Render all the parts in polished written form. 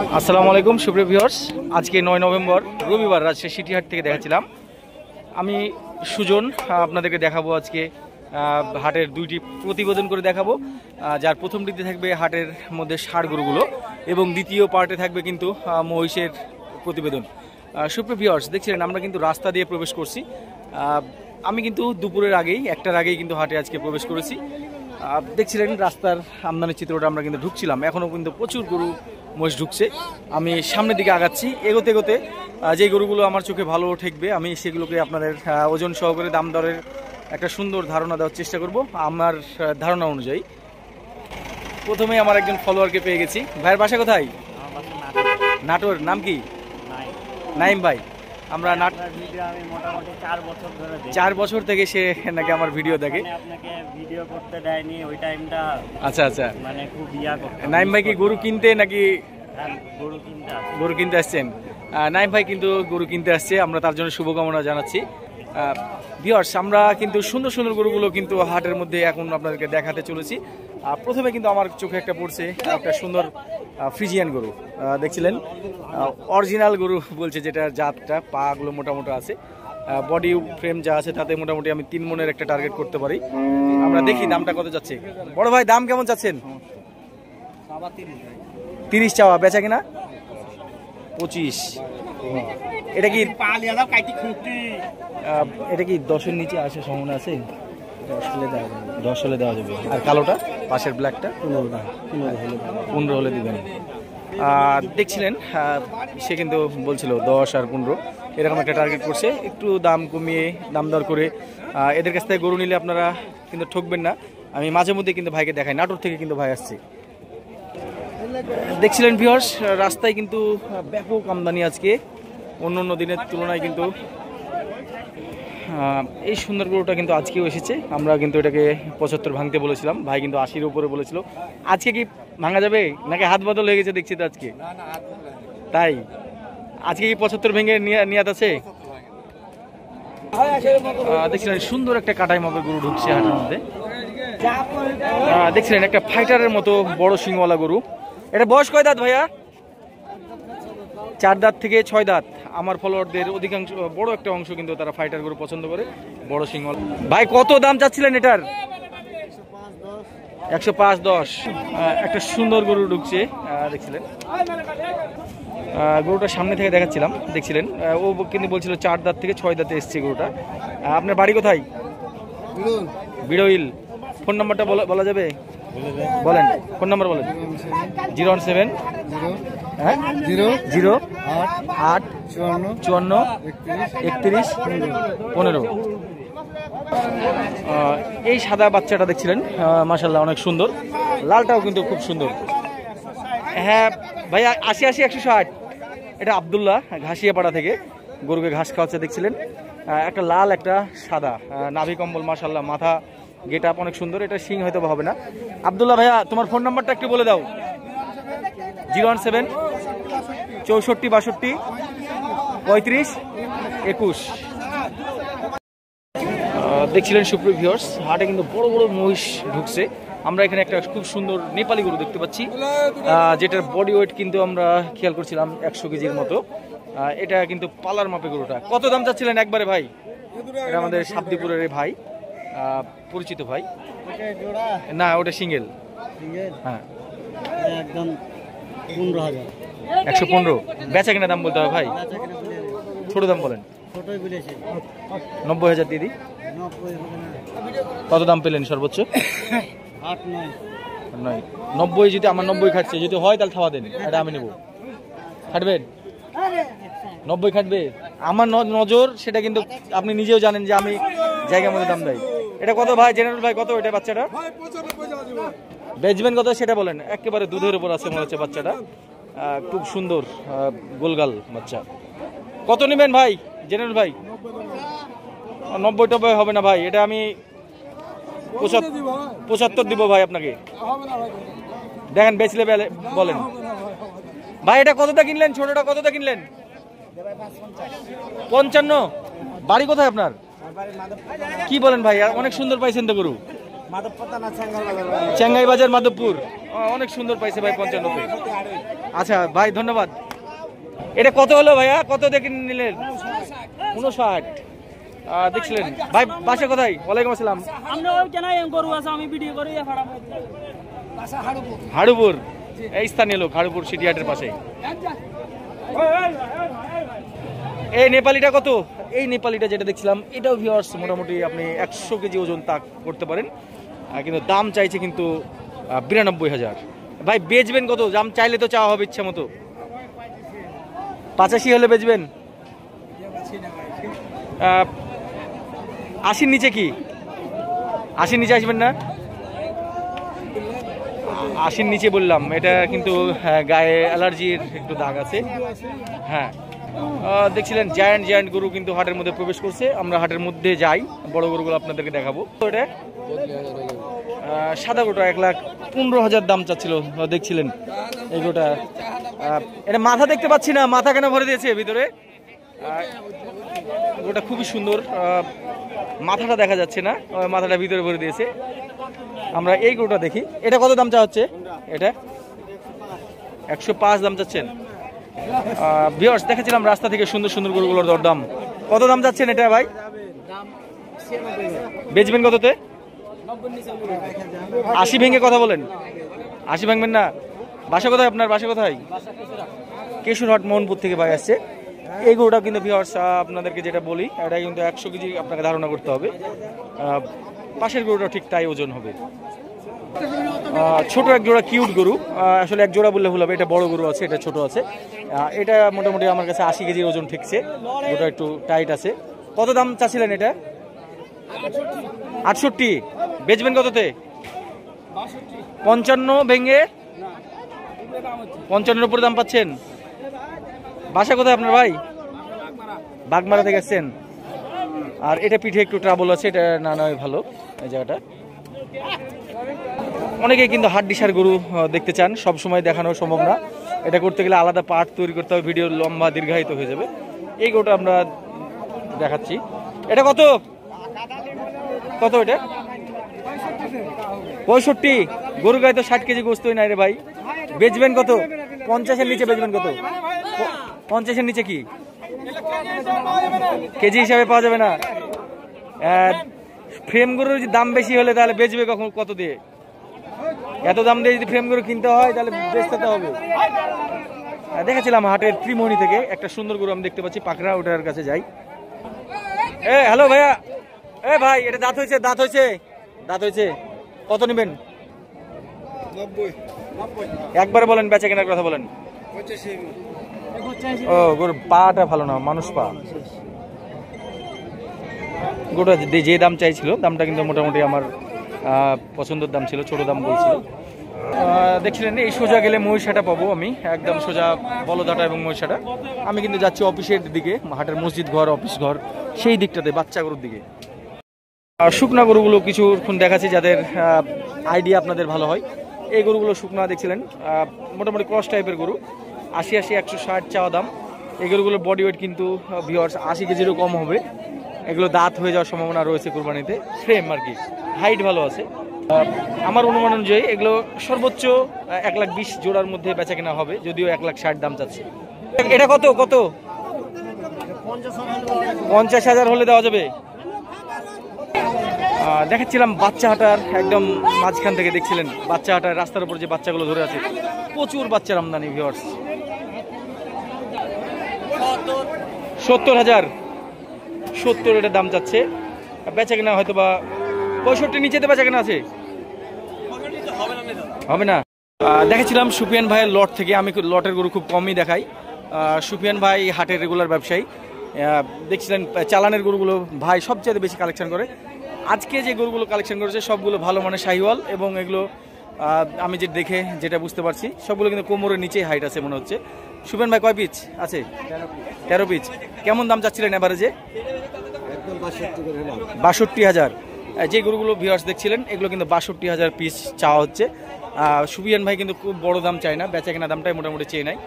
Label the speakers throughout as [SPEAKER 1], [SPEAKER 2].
[SPEAKER 1] আসসালামু আলাইকুম সুপ্রিয় ভিউয়ার্স, আজকে 9 নভেম্বর রবিবার রাজশাহী সিটিহাট থেকে দেখাচ্ছিলাম আমি সুজন। আপনাদেরকে দেখাবো আজকে হাটের দুইটি প্রতিবেদন করে দেখাবো। যার প্রথমটিতে থাকবে হাটের মধ্যে ষাঁড় গরুগুলো এবং দ্বিতীয় পার্টে থাকবে কিন্তু মহিষের প্রতিবেদন। সুপ্রিয় ভিউয়ার্স, দেখছিলেন আমরা কিন্তু রাস্তা দিয়ে প্রবেশ করছি। আমি কিন্তু দুপুরের আগেই, একটার আগেই কিন্তু হাটে আজকে প্রবেশ করেছি। দেখছিলেন রাস্তার আমদানি চিত্রটা, আমরা কিন্তু ঢুকছিলাম, এখনও কিন্তু প্রচুর গরু মহিষ ঢুকছে। আমি সামনের দিকে আগাচ্ছি, এগোতে এগোতে যে গরুগুলো আমার চোখে ভালো ঠেকবে আমি সেগুলোকে আপনাদের ওজন সহকারে দাম দরের একটা সুন্দর ধারণা দেওয়ার চেষ্টা করব আমার ধারণা অনুযায়ী। প্রথমে আমার একজন ফলোয়ারকে পেয়ে গেছি। ভাইয়ের বাসা কোথায়? নাটোর। নাম কি? নাইম ভাই। আমরা
[SPEAKER 2] মোটামুটি
[SPEAKER 1] 4 বছর থেকে সে নাকি আমার ভিডিও দেখে।
[SPEAKER 2] আপনাকে ভিডিও করতে দেয়নি ওই টাইমটা।
[SPEAKER 1] আচ্ছা আচ্ছা,
[SPEAKER 2] মানে খুব ইয়া করতে।
[SPEAKER 1] নাইম ভাই কি গরু কিনতে নাকি
[SPEAKER 2] গরু
[SPEAKER 1] কিনতে আসছেন? নাইম ভাই কিন্তু গরু কিনতে আসছে, আমরা তার জন্য শুভকামনা জানাচ্ছি। ভিউয়ার্স, আমরা কিন্তু সুন্দর সুন্দর গরুগুলো কিন্তু হাটের মধ্যে এখন আপনাদেরকে দেখাতে চলেছি। প্রথমে কিন্তু আমার চোখে একটা পড়ছে একটা সুন্দর ফ্রিজিয়ান গরু। দেখছিলেন অরিজিনাল গরু বলছে, যেটা জাতটা পাগুলো মোটামুটি আছে, বডি ফ্রেম যা আছে তাতে মোটামুটি আমি 3 মনের একটা টার্গেট করতে পারি। আমরা দেখি দামটা কত যাচ্ছে। বড় ভাই, দাম কেমন চাচ্ছেন? 30 চাওয়া, বেচা কিনা 25। এটা কি 10-এর নিচে আসে? সম্ভাবনা আছে? 10 হলে দেওয়া যাবে। আর কালোটা পাশের ব্ল্যাকটা 15 হলে দিবেন। দেখছিলেন সে কিন্তু বলছিল 10 আর 15 এরকম একটা টার্গেট করছে। একটু দাম কমিয়ে দাম দর করে এদের কাছ থেকে গরু নিলে আপনারা কিন্তু ঠকবেন না। আমি মাঝে মধ্যে কিন্তু ভাইকে দেখাই, নাটোর থেকে কিন্তু ভাই আসছে। দেখছিলেন ভিউয়ার্স, রাস্তায় কিন্তু ব্যাপক আমদানি আজকে অন্য অন্য দিনের তুলনায়। কিন্তু এই সুন্দর গরুটা কিন্তু আজকেও এসেছে। আমরা কিন্তু এটাকে 75 ভাঙতে বলেছিলাম, ভাই কিন্তু 80-এর উপরে বলেছিল। আজকে কি ভাঙা যাবে নাকি হাত বদল হয়ে গেছে দেখছি তো আজকে? তাই আজকে কি 75 ভেঙে নিয়াত আছে? দেখছিলেন সুন্দর একটা কাটাই মাপের গরু ঢুকছে হাটের মধ্যে। দেখছিলেন একটা ফাইটারের মতো বড় সিংওয়ালা গরু। এটা বয়স কয় দাঁত ভাইয়া? 4 দাঁত থেকে 6 দাঁত। আমার ফলোয়ারদের অধিকাংশ বড় একটা অংশ কিন্তু তারা ফাইটার গরু পছন্দ করে, বড় সিংওয়ালা। ভাই কত দাম চাচ্ছিলেন এটার? 105-10। একটা সুন্দর গরু ঢুকছে দেখছিলেন। গরুটা সামনে থেকে দেখাচ্ছিলাম, দেখছিলেন ও কিন্তু বলছিল 4 দাঁত থেকে 6 দাঁতে এসছে গরুটা। আপনার বাড়ি কোথায়? বিড়ইল। ফোন নাম্বারটা বলা যাবে? বলেন, ফোন নাম্বার বলেন। 017 0 8 54 31 15। এই সাদা বাচ্চাটা দেখছিলেন, মাশাআল্লাহ অনেক সুন্দর। লালটাও কিন্তু খুব সুন্দর। হ্যাঁ ভাইয়া, 80 160। এটা আব্দুল্লাহ ঘাসিয়াপাড়া থেকে গরুকে ঘাস খাওয়াচ্ছে। দেখছিলেন একটা লাল একটা সাদা, নাভি কম্বল, মাশাআল্লাহ। মাথা গেট আপ অনেক সুন্দর। এটা সিং হয়তো হবে না। আব্দুল্লাহ ভাইয়া, তোমার ফোন নাম্বারটা একটু বলে দাও। 017 64 62 35 21। দেখছিলেন সুপ্রিয় ভিউয়ার্স, হাটে কিন্তু বড় বড় মহিষ ঢুকছে। আমরা এখানে একটা খুব সুন্দর নেপালি গরু দেখতে পাচ্ছি, যেটার বডি ওয়েট কিন্তু আমরা খেয়াল করছিলাম 100 কেজির মতো। এটা কিন্তু পালার মাপে গরুটা। কত দাম চাচ্ছিলেন একবারে ভাই? এটা আমাদের শাব্দিপুরের ভাই, পরিচিত ভাই। না, ওটা সিঙ্গেল। হ্যাঁ,
[SPEAKER 2] একদম 15,000।
[SPEAKER 1] 115। বেচা কিনা দাম বলতে হবে ভাই, ছোট দাম বলেন। 90,000 দিদি। কত দাম পেলেন সর্বোচ্চ? 8-9। 90 যদি আমার 90 খাটছে, যদি হয় তাহলে থাওয়া দেন, এটা আমি নেব। খাটবেন? 90 খাটবে? আমার নজর সেটা কিন্তু আপনি নিজেও জানেন যে আমি জায়গার মধ্যে দাম দেয়। এটা কত ভাই? জেনারেল ভাই কত এটা বাচ্চাটা? বেচবেন কত সেটা বলেন। একেবারে দুধের উপর আছে মনে হচ্ছে বাচ্চাটা, খুব সুন্দর গোলগাল বাচ্চা। কত নেবেন ভাই জেনারেল ভাই? 90 হবে না ভাই, এটা আমি 75 দিব ভাই আপনাকে। দেখেন বেচলে বলেন ভাই। এটা কতটা কিনলেন? ছোটটা কতটা কিনলেন? 55। বাড়ি কোথায় আপনার? কি বলেন ভাই, অনেক সুন্দর পাইছেন তো গরু। চেঙ্গাই বাজার মাধবপুর। অনেক সুন্দর পাইছে ভাই 95-তে। আচ্ছা ভাই ধন্যবাদ। এটা কত হলো ভাইয়া, কত দেখে নিলেন? 59। দেখছিলেন ভাই বাসা কোথায়? ওয়ালাইকুম আসসালাম। হাড়ুপুর, এই স্থানীয় লোক, হাড়ুপুর সিটি হাটের পাশে। এই নেপালিটা কত? এই নেপালিটা যেটা দেখছিলাম এটাও ভিউয়ার্স মোটামুটি আপনি 100 কেজি ওজন তাক করতে পারেন, কিন্তু দাম চাইছে কিন্তু 92,000। ভাই বেচবেন কত? দাম চাইলে তো চাওয়া হবে ইচ্ছা মতো। 85 হলে বেচবেন? 80-র নিচে কি? 80-র নিচে আসবেন না? 80-র নিচে বললাম, এটা কিন্তু গায়ে অ্যালার্জির একটু দাগ আছে। হ্যাঁ দেখছিলেন জায়ান্ট গরু কিন্তু হাটের মধ্যে প্রবেশ করছে। আমরা হাটের মধ্যে যাই, বড় গরুগুলো আপনাদেরকে দেখাবো। এটা সাদা গরুটা 1,15,000 দাম চাচ্ছিল, দেখছিলেন এই গরুটা। এটা মাথা দেখতে পাচ্ছি না, মাথা কেন ভরে দিয়েছে ভিতরে? গরুটা খুবই সুন্দর, মাথাটা দেখা যাচ্ছে না, মাথাটা ভিতরে ভরে দিয়েছে। আমরা এই গরুটা দেখি। এটা কত দাম চা হচ্ছে? এটা 105 দাম চাচ্ছেন। ভিউয়ার্স দেখেছিলাম রাস্তা থেকে সুন্দর সুন্দর গরুগুলোর দরদাম। কত দাম যাচ্ছেন এটা ভাই? বেচবেন কততে? 80 ভেঙে কথা বলেন। 80 ভাঙবেন না? বাসা কোথায় আপনার? বাসা কোথায়? কেশুরহাট মোহনপুর থেকে ভাই আসছে। এই গরুটা কিন্তু ভিউয়ার্স আপনাদেরকে যেটা বলি, এটা কিন্তু 100 কেজি আপনাকে ধারণা করতে হবে। পাশের গরুটা ঠিক তাই ওজন হবে। ছোট এক জোড়া কিউট গরু, আসলে এক জোড়া বললে ভুল হবে, এটা বড় গরু আছে, এটা ছোট আছে। এটা মোটামুটি আমার কাছে 80 কেজির ওজন ঠিকছে, ওটা একটু টাইট আছে। কত দাম চাচ্ছিলেন এটা? 68। বেচবেন কততে? 55 ভেঙে 55-এর উপরে দাম পাচ্ছেন। বাসা কোথায় আপনার ভাই? বাগমারা থেকে আসছেন। আর এটা পিঠে একটু ট্রাবল আছে, এটা না নয় ভালো এই জায়গাটা। অনেকেই কিন্তু হাড্ডিসার গরু দেখতে চান, সব সময় দেখানো সম্ভব না। এটা করতে গেলে আলাদা পার্ট তৈরি করতে হবে, ভিডিও লম্বা দীর্ঘায়িত হয়ে যাবে। এই গরুটা আমরা দেখাচ্ছি। এটা কত কত? এটা 65। গরু গায়ে তো 60 কেজি গোস্তই নাই রে ভাই। বেচবেন কত? 50-এর নিচে বেচবেন কত? 50-এর নিচে কি কেজি হিসাবে পাওয়া যাবে না? ফ্রেম গরুর দাম বেশি হলে তাহলে বেচবে কখন, কত দিয়ে? এত দাম দিয়ে যদি ফ্রেম গরু কিনতে হয় তাহলে বেচতে হবে। দেখেছিলাম হাটের ত্রিমোহনী থেকে একটা সুন্দর গরু আমি দেখতে পাচ্ছি, পাকড়া, ওটার কাছে যাই। হ্যালো ভাইয়া, ভাই এটা দাঁত হয়েছে? দাঁত হয়েছে? দাঁত হয়েছে। কত নেবেন?
[SPEAKER 3] 90।
[SPEAKER 1] একবার বলেন, বেচা কেনার কথা বলেন। ও গরুর পাটা ভালো না, মানুষ পা। গরুটা যে দাম চাইছিল, দামটা কিন্তু মোটামুটি আমার পছন্দের দাম ছিল, ছোট দাম বলছিল। দেখছিলেন এই সোজা গেলে মহিষাটা পাবো আমি, একদম সোজা বলদাটা এবং মহিষাটা। আমি কিন্তু যাচ্ছি অফিসের দিকে, হাটের মসজিদ ঘর, অফিস ঘর, সেই দিকটাতে, বাচ্চা গরুর দিকে। শুকনা গরুগুলো কিছুক্ষণ দেখাচ্ছি যাদের আইডিয়া আপনাদের ভালো হয়। এই গরুগুলো শুকনা দেখছিলেন, মোটামুটি ক্রস টাইপের গরু। 80, 160 চাওয়া দাম। এই গরুগুলোর বডি ওয়েট কিন্তু ভিউয়ার্স 80 কেজিরও কম হবে। এগুলো দাঁত হয়ে যাওয়ার সম্ভাবনা রয়েছে কুরবানিতে। ফ্রেম আর কি, হাইট ভালো আছে। আমার অনুমান অনুযায়ী এগুলো সর্বোচ্চ 1,20,000 জোড়ার মধ্যে বেচা কেনা হবে, যদিও 1,60,000 দাম চাচ্ছে। এটা কত কত? 50,000 হলে দেওয়া যাবে। দেখাচ্ছিলাম বাচ্চা হাটার একদম মাঝখান থেকে, দেখছিলেন বাচ্চা হাটার রাস্তার উপর যে বাচ্চাগুলো ধরে আছে, প্রচুর বাচ্চার আমদানি ভিউয়ার্স। 70,000 70 এটার দাম যাচ্ছে, বেচা কেনা হয়তো বা 65 নিচেতে বেচা কেনা আছে, হবে না। দেখেছিলাম সুফিয়ান ভাইয়ের লট থেকে, আমি লটের গরু খুব কমই দেখাই। সুফিয়ান ভাই হাটের রেগুলার ব্যবসায়ী, দেখছিলেন চালানের গরুগুলো ভাই সবচেয়ে বেশি কালেকশন করে। আজকে যে গরুগুলো কালেকশন করেছে সবগুলো ভালো মানের শাহিওয়াল, এবং এগুলো আমি যে দেখে যেটা বুঝতে পারছি সবগুলো কিন্তু কোমরের নিচেই হাইট আছে মনে হচ্ছে। সুফিয়ান ভাই কয় পিচ আছে? 13 পিচ। কেমন দাম চাচ্ছিলেন এভারেজে? 62,000। যে গরুগুলো ভিউয়ার্স দেখছিলেন এগুলো কিন্তু 62,000 পিস চাওয়া হচ্ছে। সুফিয়ান ভাই কিন্তু খুব বড় দাম চায় না, বেচা কেনা দামটাই মোটামুটি চেয়ে নেয়।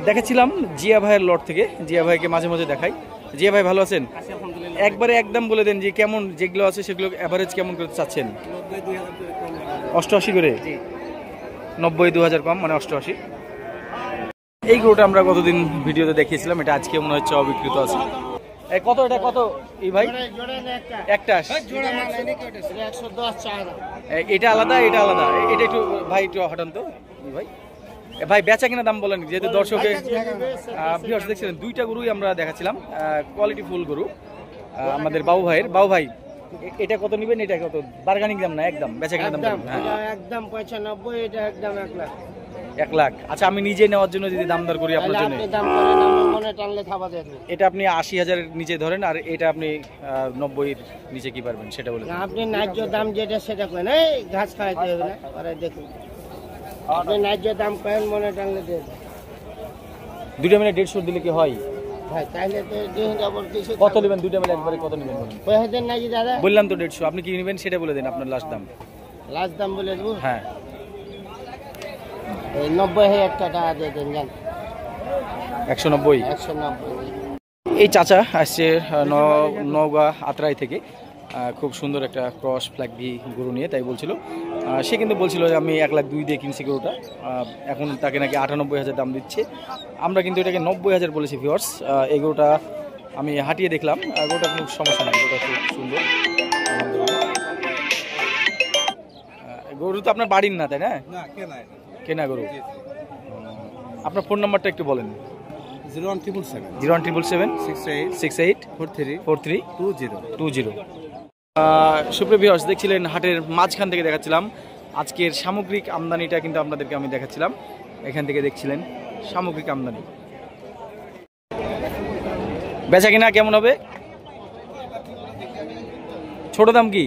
[SPEAKER 1] দেখেছিলাম জিয়া ভাইয়ের লট থেকে, জিয়া ভাইকে মাঝে মাঝে দেখাই। জি ভাই, ভালো আছেন? একবারে একদম বলে দেন যে কেমন যেগুলো আছে সেগুলো এভারেজ কেমন করে চাচ্ছেন? 88 করে, 90 2000 কম, মানে 88। এই গরুটা আমরা গতদিন ভিডিওতে দেখিয়েছিলাম, এটা আজকে মনে হচ্ছে অবিকৃত আছে। কত এটা কত এই ভাই? একটা এটা আলাদা, এটা আলাদা, এটা একটু ভাই একটু হটান তো ভাই। ভাই বেচা কিনা দাম বলেন, যেহেতু দর্শকে ভিউয়ার্স দেখছিলেন দুইটা গরুই আমরা দেখাচ্ছিলাম, কোয়ালিটি ফুল গরু আমাদের বাবু ভাইয়ের। বাবু ভাই এটা কত নেবেন? এটা কত বার্গানিং দাম না একদম বেচা কিনা দাম?
[SPEAKER 2] একদম 95, এটা একদম 1 লাখ।
[SPEAKER 1] 1 লাখ। আচ্ছা, আমি নিজে নেওয়ার জন্য যদি দাম দর করি আপনার জন্য,
[SPEAKER 2] দাম করেন, আমি মনে টানলে থাবা দেন।
[SPEAKER 1] এটা আপনি 80,000 এর নিচে ধরেন, আর এটা আপনি 90 এর নিচে কি পারবেন সেটা বলেন।
[SPEAKER 2] আপনি ন্যায্য দাম যেটা সেটা করেন, এই ঘাস খাইতে হবে না, পরে দেখুন আপনি ন্যায্য দাম করেন, মনে টানলে দেন।
[SPEAKER 1] দুইটা মিলে 150 দিলে কি হয়
[SPEAKER 2] ভাই? তাইলে তো দিন যাবর কিছু
[SPEAKER 1] কত নেবেন? দুইটা মিলে একবারে কত নেবেন বলেন?
[SPEAKER 2] কয় হাজার নাকি দাদা?
[SPEAKER 1] বললাম তো 150, আপনি কি নেবেন সেটা বলে দেন আপনার লাস্ট দাম।
[SPEAKER 2] লাস্ট দাম বলে দেবো?
[SPEAKER 1] হ্যাঁ,
[SPEAKER 2] এই 90,000 টাকা দিয়ে দেন, যান।
[SPEAKER 1] 190।
[SPEAKER 2] 190।
[SPEAKER 1] এই চাচা আসছে নওগাঁ আত্রাই থেকে, খুব সুন্দর একটা ক্রস ফ্ল্যাগ ভি গরু নিয়ে, তাই বলছিল। সে কিন্তু বলছিল যে আমি 1 লাখ 2 দিয়ে কিনছি গরুটা, এখন তাকে নাকি 98,000 দাম দিচ্ছে। আমরা কিন্তু এটাকে 90,000 বলেছি ভিউয়ার্স। এই গরুটা আমি হাঁটিয়ে দেখলাম, গরুটা কোনো সমস্যা নেই, গরুটা খুব সুন্দর। গরু তো আপনার বাড়ির না, তাই না? কেনা গরু। আপনার ফোন নাম্বারটা একটু বলেন। 01777 68 43 20। সুপ্রিয় ভিউয়ার্স, দেখছিলেন হাটের মাঝখান থেকে দেখাচ্ছিলাম আজকের সামগ্রিক আমদানিটা, কিন্তু আপনাদেরকে আমি দেখাচ্ছিলাম এখান থেকে, দেখছিলেন সামগ্রিক আমদানি। বেচা কিনা কেমন হবে? ছোট দাম কি?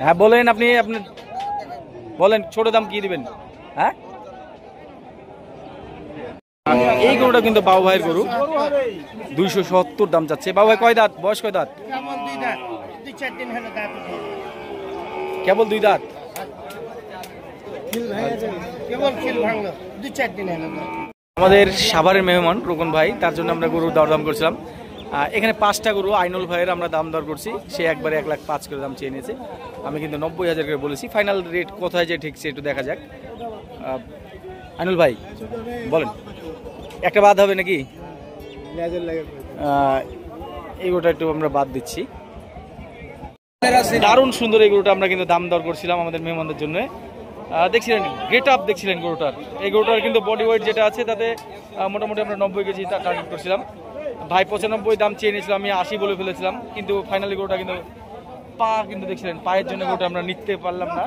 [SPEAKER 1] হ্যাঁ বলেন, আপনি বলেন ছোট দাম কি দিবেন? হ্যাঁ, এই গরুটা কিন্তু বাবু ভাইয়ের গরু, 270 দাম যাচ্ছে। বাবু ভাই কয় দাঁত? বয়স কয় দাঁত? কেবল 2 দাঁত। আমাদের সাভারের মেহমান রোকন ভাই, তার জন্য আমরা গরুর দরদাম করছিলাম। এখানে 5টা গরু আইনুল ভাইয়ের আমরা দাম দর করছি, সে একবারে 1 লাখ 5 করে দাম চেয়ে নিয়েছে। আমি কিন্তু 90,000 করে বলেছি, ফাইনাল রেট কোথায় যে ঠিক সে একটু দেখা যাক। আইনুল ভাই বলেন, একটা বাদ হবে নাকি? এই গরুটা একটু আমরা বাদ দিচ্ছি। দারুণ সুন্দর এই গরুটা আমরা কিন্তু দাম দর করছিলাম আমাদের মেহমানদের জন্য। দেখছিলেন গেট আপ, দেখছিলেন গরুটার। এই গরুটার কিন্তু বডি ওয়েট যেটা আছে তাতে মোটামুটি আমরা 90 কেজি টার্গেট করছিলাম। ভাই 95 দাম চেয়ে নিয়েছিলাম, আমি 80 বলে ফেলেছিলাম, কিন্তু ফাইনালি গরুটা কিন্তু পা কিন্তু দেখছিলেন, পায়ের জন্য গরুটা আমরা নিতে পারলাম না।